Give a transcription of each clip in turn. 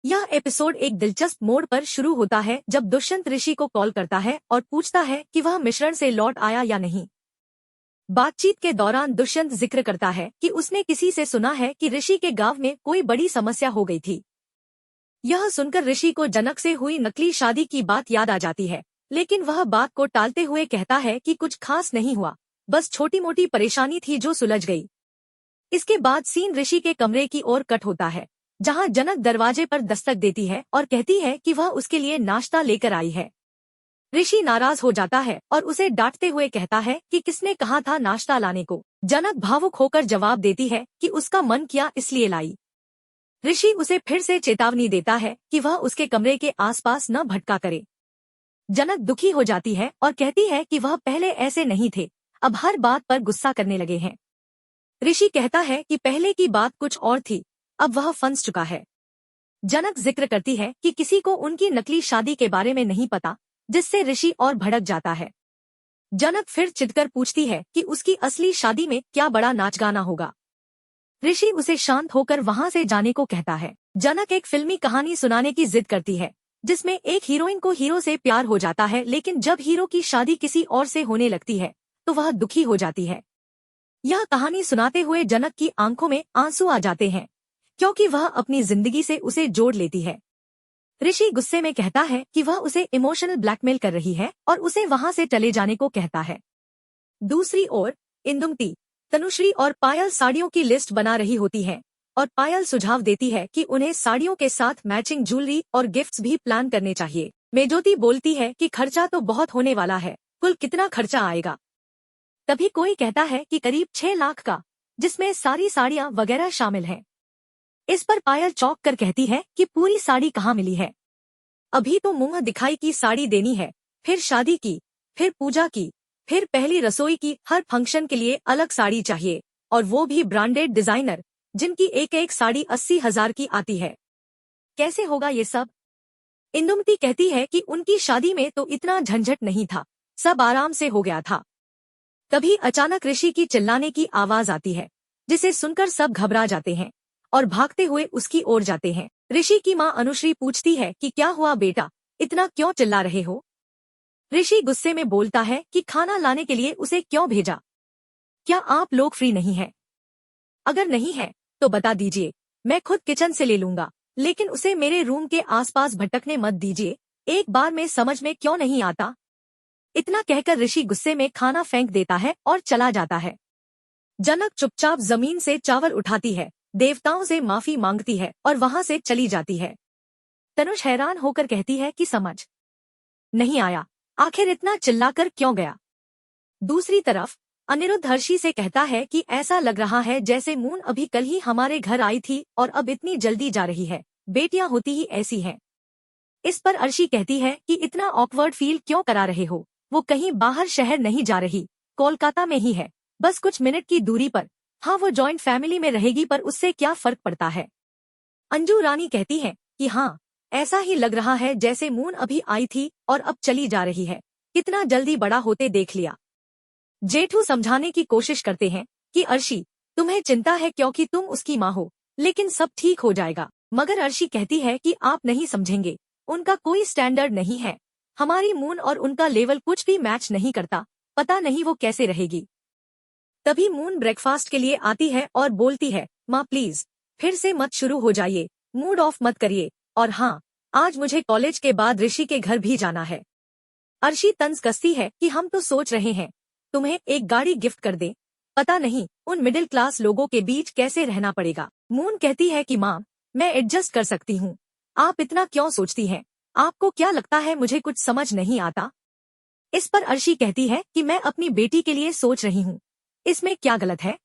यह एपिसोड एक दिलचस्प मोड़ पर शुरू होता है जब दुष्यंत ऋषि को कॉल करता है और पूछता है कि वह मिश्रण से लौट आया या नहीं। बातचीत के दौरान दुष्यंत जिक्र करता है कि उसने किसी से सुना है कि ऋषि के गांव में कोई बड़ी समस्या हो गई थी। यह सुनकर ऋषि को जनक से हुई नकली शादी की बात याद आ जाती है, लेकिन वह बात को टालते हुए कहता है कि कुछ खास नहीं हुआ, बस छोटी मोटी परेशानी थी जो सुलझ गई। इसके बाद सीन ऋषि के कमरे की ओर कट होता है, जहां जनक दरवाजे पर दस्तक देती है और कहती है कि वह उसके लिए नाश्ता लेकर आई है। ऋषि नाराज हो जाता है और उसे डांटते हुए कहता है कि किसने कहा था नाश्ता लाने को। जनक भावुक होकर जवाब देती है कि उसका मन किया इसलिए लाई। ऋषि उसे फिर से चेतावनी देता है कि वह उसके कमरे के आसपास न भटका करे। जनक दुखी हो जाती है और कहती है कि वह पहले ऐसे नहीं थे, अब हर बात पर गुस्सा करने लगे हैं। ऋषि कहता है कि पहले की बात कुछ और थी, अब वह फंस चुका है। जनक जिक्र करती है कि किसी को उनकी नकली शादी के बारे में नहीं पता, जिससे ऋषि और भड़क जाता है। जनक फिर चिढ़कर पूछती है कि उसकी असली शादी में क्या बड़ा नाच गाना होगा। ऋषि उसे शांत होकर वहां से जाने को कहता है। जनक एक फिल्मी कहानी सुनाने की जिद करती है, जिसमें एक हीरोइन को हीरो से प्यार हो जाता है, लेकिन जब हीरो की शादी किसी और से होने लगती है तो वह दुखी हो जाती है। यह कहानी सुनाते हुए जनक की आंखों में आंसू आ जाते हैं, क्योंकि वह अपनी जिंदगी से उसे जोड़ लेती है। ऋषि गुस्से में कहता है कि वह उसे इमोशनल ब्लैकमेल कर रही है और उसे वहां से चले जाने को कहता है। दूसरी ओर इंदुमती, तनुश्री और पायल साड़ियों की लिस्ट बना रही होती है और पायल सुझाव देती है कि उन्हें साड़ियों के साथ मैचिंग ज्वेलरी और गिफ्ट्स भी प्लान करने चाहिए। मेजोती बोलती है कि खर्चा तो बहुत होने वाला है, कुल कितना खर्चा आएगा। तभी कोई कहता है कि करीब 6 लाख का, जिसमें सारी साड़ियां वगैरह शामिल हैं। इस पर पायल चौंक कर कहती है कि पूरी साड़ी कहाँ मिली है, अभी तो मुंह दिखाई की साड़ी देनी है, फिर शादी की, फिर पूजा की, फिर पहली रसोई की, हर फंक्शन के लिए अलग साड़ी चाहिए, और वो भी ब्रांडेड डिजाइनर, जिनकी एक एक साड़ी 80,000 की आती है। कैसे होगा ये सब? इंदुमती कहती है कि उनकी शादी में तो इतना झंझट नहीं था, सब आराम से हो गया था। तभी अचानक ऋषि की चिल्लाने की आवाज आती है, जिसे सुनकर सब घबरा जाते हैं और भागते हुए उसकी ओर जाते हैं। ऋषि की मां अनुश्री पूछती है कि क्या हुआ बेटा, इतना क्यों चिल्ला रहे हो? ऋषि गुस्से में बोलता है कि खाना लाने के लिए उसे क्यों भेजा, क्या आप लोग फ्री नहीं हैं? अगर नहीं है तो बता दीजिए, मैं खुद किचन से ले लूंगा, लेकिन उसे मेरे रूम के आसपास भटकने मत दीजिए, एक बार में समझ में क्यों नहीं आता? इतना कहकर ऋषि गुस्से में खाना फेंक देता है और चला जाता है। जनक चुपचाप जमीन से चावल उठाती है, देवताओं से माफी मांगती है और वहां से चली जाती है। तनुष हैरान होकर कहती है कि समझ नहीं आया, आखिर इतना चिल्लाकर क्यों गया? दूसरी तरफ अनिरुद्ध हर्षी से कहता है कि ऐसा लग रहा है जैसे मून अभी कल ही हमारे घर आई थी और अब इतनी जल्दी जा रही है, बेटियां होती ही ऐसी हैं। इस पर अर्शी कहती है कि इतना ऑकवर्ड फील क्यों करा रहे हो, वो कहीं बाहर शहर नहीं जा रही, कोलकाता में ही है, बस कुछ मिनट की दूरी पर। हाँ, वो जॉइंट फैमिली में रहेगी, पर उससे क्या फर्क पड़ता है? अंजू रानी कहती है कि हाँ, ऐसा ही लग रहा है जैसे मून अभी आई थी और अब चली जा रही है, कितना जल्दी बड़ा होते देख लिया। जेठू समझाने की कोशिश करते हैं कि अर्शी, तुम्हें चिंता है क्योंकि तुम उसकी माँ हो, लेकिन सब ठीक हो जाएगा। मगर अर्शी कहती है कि आप नहीं समझेंगे, उनका कोई स्टैंडर्ड नहीं है, हमारी मून और उनका लेवल कुछ भी मैच नहीं करता, पता नहीं वो कैसे रहेगी। तभी मून ब्रेकफास्ट के लिए आती है और बोलती है, माँ प्लीज फिर से मत शुरू हो जाइए, मूड ऑफ मत करिए, और हाँ, आज मुझे कॉलेज के बाद ऋषि के घर भी जाना है। अर्शी तंज कसती है कि हम तो सोच रहे हैं तुम्हें एक गाड़ी गिफ्ट कर दें, पता नहीं उन मिडिल क्लास लोगों के बीच कैसे रहना पड़ेगा। मून कहती है कि माँ, मैं एडजस्ट कर सकती हूँ, आप इतना क्यों सोचती हैं, आपको क्या लगता है मुझे कुछ समझ नहीं आता? इस पर अर्शी कहती है कि मैं अपनी बेटी के लिए सोच रही हूँ, इसमें क्या गलत है?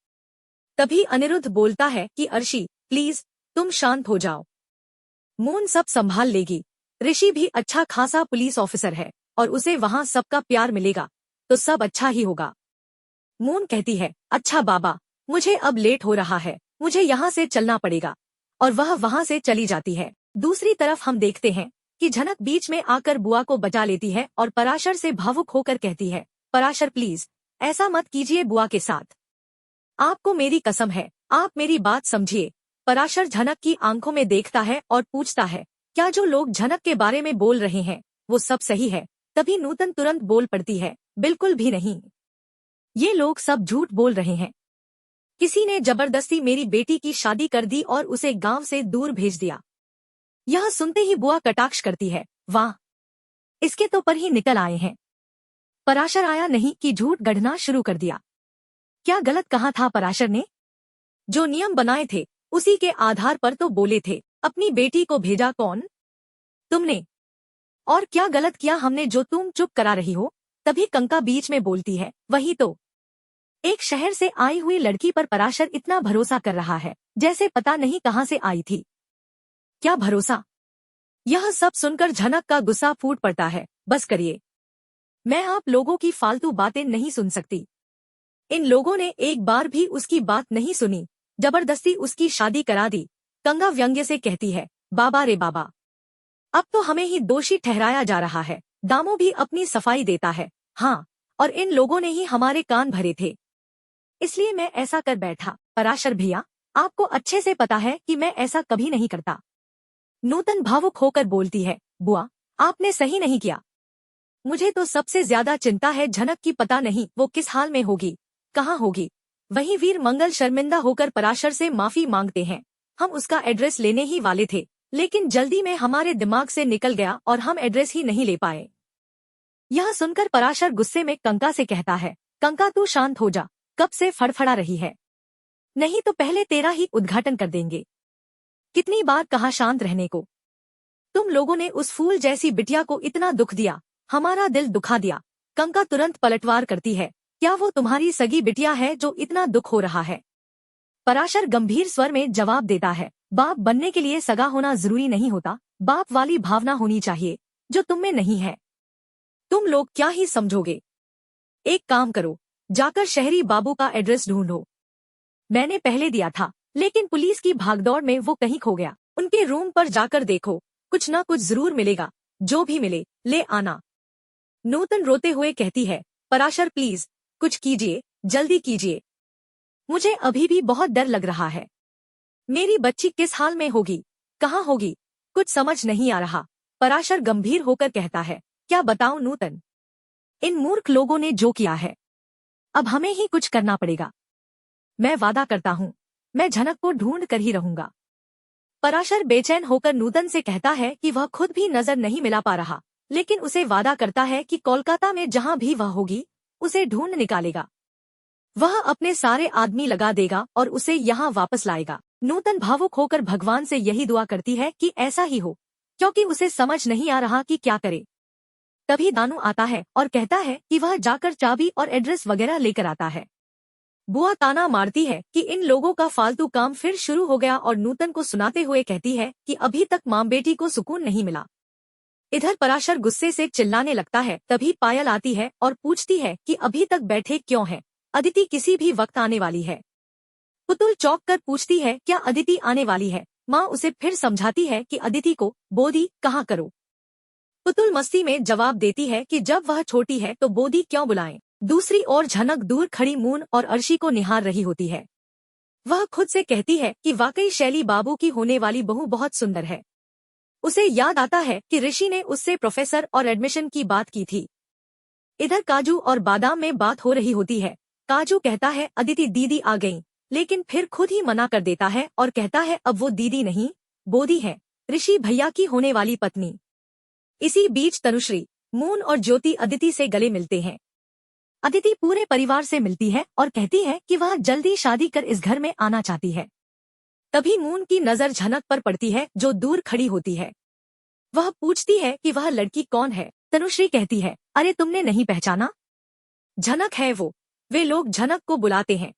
तभी अनिरुद्ध बोलता है कि अर्शी प्लीज तुम शांत हो जाओ, मून सब संभाल लेगी, ऋषि भी अच्छा खासा पुलिस ऑफिसर है और उसे वहाँ सबका प्यार मिलेगा, तो सब अच्छा ही होगा। मून कहती है, अच्छा बाबा, मुझे अब लेट हो रहा है, मुझे यहाँ से चलना पड़ेगा, और वह वहाँ से चली जाती है। दूसरी तरफ हम देखते हैं कि झनक बीच में आकर बुआ को बचा लेती है और पराशर से भावुक होकर कहती है, पराशर प्लीज ऐसा मत कीजिए बुआ के साथ, आपको मेरी कसम है, आप मेरी बात समझिए। पराशर झनक की आंखों में देखता है और पूछता है, क्या जो लोग झनक के बारे में बोल रहे हैं वो सब सही है? तभी नूतन तुरंत बोल पड़ती है, बिल्कुल भी नहीं। ये लोग सब झूठ बोल रहे हैं। किसी ने जबरदस्ती मेरी बेटी की शादी कर दी और उसे गांव से दूर भेज दिया। यह सुनते ही बुआ कटाक्ष करती है, वाह, इसके तो पर ही निकल आए हैं। पराशर आया नहीं कि झूठ गढ़ना शुरू कर दिया। क्या गलत कहा था पराशर ने? जो नियम बनाए थे उसी के आधार पर तो बोले थे। अपनी बेटी को भेजा कौन? तुमने। और क्या गलत किया हमने जो तुम चुप करा रही हो? तभी कंका बीच में बोलती है, वही तो। एक शहर से आई हुई लड़की पर पराशर इतना भरोसा कर रहा है जैसे पता नहीं कहां से आई थी। क्या भरोसा? यह सब सुनकर झनक का गुस्सा फूट पड़ता है। बस करिए, मैं आप लोगों की फालतू बातें नहीं सुन सकती। इन लोगों ने एक बार भी उसकी बात नहीं सुनी, जबरदस्ती उसकी शादी करा दी। कंगा व्यंग्य से कहती है, बाबा रे बाबा, अब तो हमें ही दोषी ठहराया जा रहा है। दामू भी अपनी सफाई देता है, हाँ, और इन लोगों ने ही हमारे कान भरे थे, इसलिए मैं ऐसा कर बैठा। पराशर भैया, आपको अच्छे से पता है कि मैं ऐसा कभी नहीं करता। नूतन भावुक होकर बोलती है, बुआ, आपने सही नहीं किया। मुझे तो सबसे ज्यादा चिंता है झनक की, पता नहीं वो किस हाल में होगी, कहाँ होगी। वहीं वीर मंगल शर्मिंदा होकर पराशर से माफी मांगते हैं। हम उसका एड्रेस लेने ही वाले थे, लेकिन जल्दी में हमारे दिमाग से निकल गया और हम एड्रेस ही नहीं ले पाए। यह सुनकर पराशर गुस्से में कंका से कहता है, कंका तू शांत हो जा, कब से फड़फड़ा रही है, नहीं तो पहले तेरा ही उद्घाटन कर देंगे। कितनी बार कहा शांत रहने को। तुम लोगों ने उस फूल जैसी बिटिया को इतना दुख दिया, हमारा दिल दुखा दिया। कंका तुरंत पलटवार करती है, क्या वो तुम्हारी सगी बिटिया है जो इतना दुख हो रहा है? पराशर गंभीर स्वर में जवाब देता है, बाप बनने के लिए सगा होना जरूरी नहीं होता, बाप वाली भावना होनी चाहिए जो तुम में नहीं है। तुम लोग क्या ही समझोगे? एक काम करो, जाकर शहरी बाबू का एड्रेस ढूंढो। मैंने पहले दिया था, लेकिन पुलिस की भागदौड़ में वो कहीं खो गया। उनके रूम पर जाकर देखो, कुछ ना कुछ जरूर मिलेगा, जो भी मिले ले आना। नूतन रोते हुए कहती है, पराशर प्लीज कुछ कीजिए, जल्दी कीजिए। मुझे अभी भी बहुत डर लग रहा है। मेरी बच्ची किस हाल में होगी, कहाँ होगी, कुछ समझ नहीं आ रहा। पराशर गंभीर होकर कहता है, क्या बताऊं नूतन, इन मूर्ख लोगों ने जो किया है, अब हमें ही कुछ करना पड़ेगा। मैं वादा करता हूँ, मैं झनक को ढूंढ कर ही रहूंगा। पराशर बेचैन होकर नूतन से कहता है कि वह खुद भी नजर नहीं मिला पा रहा, लेकिन उसे वादा करता है कि कोलकाता में जहां भी वह होगी उसे ढूंढ निकालेगा। वह अपने सारे आदमी लगा देगा और उसे यहाँ वापस लाएगा। नूतन भावुक होकर भगवान से यही दुआ करती है कि ऐसा ही हो, क्योंकि उसे समझ नहीं आ रहा कि क्या करे। तभी दानू आता है और कहता है कि वह जाकर चाबी और एड्रेस वगैरह लेकर आता है। बुआ ताना मारती है कि इन लोगों का फालतू काम फिर शुरू हो गया और नूतन को सुनाते हुए कहती है कि अभी तक माँ बेटी को सुकून नहीं मिला। इधर पराशर गुस्से से चिल्लाने लगता है। तभी पायल आती है और पूछती है कि अभी तक बैठे क्यों हैं? अदिति किसी भी वक्त आने वाली है। पुतुल चौंक कर पूछती है, क्या अदिति आने वाली है? माँ उसे फिर समझाती है कि अदिति को बोदी कहाँ करो। पुतुल मस्ती में जवाब देती है कि जब वह छोटी है तो बोदी क्यों बुलाएं। दूसरी ओर झनक दूर खड़ी मून और अर्शी को निहार रही होती है। वह खुद से कहती है कि वाकई शैली बाबू की होने वाली बहू बहुत सुंदर है। उसे याद आता है कि ऋषि ने उससे प्रोफेसर और एडमिशन की बात की थी। इधर काजू और बादाम में बात हो रही होती है। काजू कहता है अदिति दीदी आ गई, लेकिन फिर खुद ही मना कर देता है और कहता है अब वो दीदी नहीं, बोदी है, ऋषि भैया की होने वाली पत्नी। इसी बीच तनुश्री, मून और ज्योति अदिति से गले मिलते हैं। अदिति पूरे परिवार से मिलती है और कहती है कि वह जल्दी शादी कर इस घर में आना चाहती है। तभी मून की नजर झनक पर पड़ती है जो दूर खड़ी होती है। वह पूछती है कि वह लड़की कौन है। तनुश्री कहती है, अरे तुमने नहीं पहचाना? झनक है वो। वे लोग झनक को बुलाते हैं।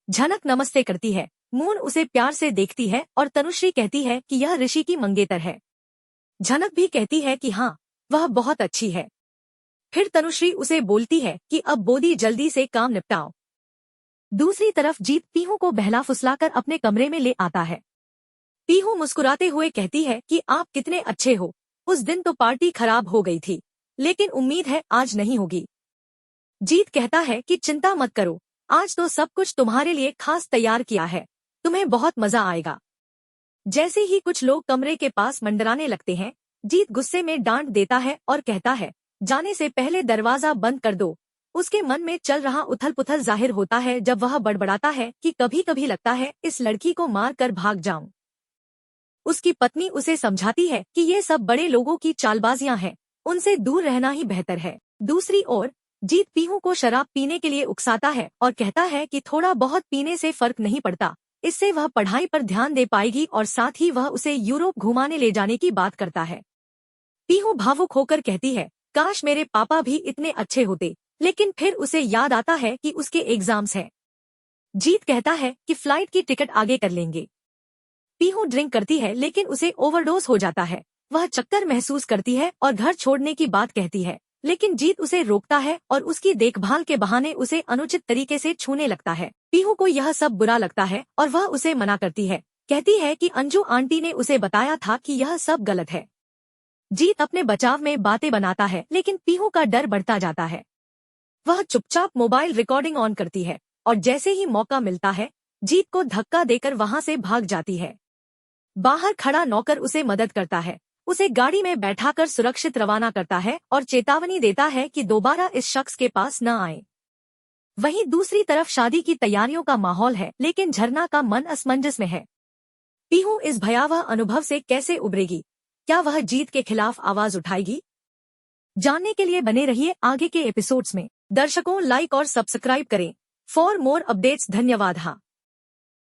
झनक नमस्ते करती है। मून उसे प्यार से देखती है और तनुश्री कहती है कि यह ऋषि की मंगेतर है। झनक भी कहती है कि हाँ, वह बहुत अच्छी है। फिर तनुश्री उसे बोलती है कि अब बोदी जल्दी से काम निपटाओ। दूसरी तरफ जीत पीहू को बहला फुसलाकर अपने कमरे में ले आता है। पीहू मुस्कुराते हुए कहती है कि आप कितने अच्छे हो। उस दिन तो पार्टी खराब हो गई थी, लेकिन उम्मीद है आज नहीं होगी। जीत कहता है कि चिंता मत करो, आज तो सब कुछ तुम्हारे लिए खास तैयार किया है, तुम्हें बहुत मजा आएगा। जैसे ही कुछ लोग कमरे के पास मंडराने लगते हैं, जीत गुस्से में डांट देता है और कहता है, जाने से पहले दरवाजा बंद कर दो। उसके मन में चल रहा उथल पुथल जाहिर होता है जब वह बड़बड़ाता है कि कभी कभी लगता है इस लड़की को मार कर भाग जाऊं। उसकी पत्नी उसे समझाती है कि ये सब बड़े लोगों की चालबाजियां हैं, उनसे दूर रहना ही बेहतर है। दूसरी ओर जीत पीहू को शराब पीने के लिए उकसाता है और कहता है कि थोड़ा बहुत पीने से फर्क नहीं पड़ता, इससे वह पढ़ाई पर ध्यान दे पाएगी और साथ ही वह उसे यूरोप घुमाने ले जाने की बात करता है। पीहू भावुक होकर कहती है, काश मेरे पापा भी इतने अच्छे होते, लेकिन फिर उसे याद आता है कि उसके एग्जाम्स हैं। जीत कहता है कि फ्लाइट की टिकट आगे कर लेंगे। पीहू ड्रिंक करती है लेकिन उसे ओवरडोज हो जाता है। वह चक्कर महसूस करती है और घर छोड़ने की बात कहती है, लेकिन जीत उसे रोकता है और उसकी देखभाल के बहाने उसे अनुचित तरीके से छूने लगता है। पीहू को यह सब बुरा लगता है और वह उसे मना करती है, कहती है कि अंजू आंटी ने उसे बताया था कि यह सब गलत है। जीत अपने बचाव में बातें बनाता है लेकिन पीहू का डर बढ़ता जाता है। वह चुपचाप मोबाइल रिकॉर्डिंग ऑन करती है और जैसे ही मौका मिलता है जीत को धक्का देकर वहां से भाग जाती है। बाहर खड़ा नौकर उसे मदद करता है, उसे गाड़ी में बैठाकर सुरक्षित रवाना करता है और चेतावनी देता है कि दोबारा इस शख्स के पास न आए। वहीं दूसरी तरफ शादी की तैयारियों का माहौल है लेकिन झरना का मन असमंजस में है। पीहू इस भयावह अनुभव से कैसे उबरेगी? क्या वह जीत के खिलाफ आवाज उठाएगी? जानने के लिए बने रहिए आगे के एपिसोड्स में। दर्शकों, लाइक और सब्सक्राइब करें फॉर मोर अपडेट्स। धन्यवाद।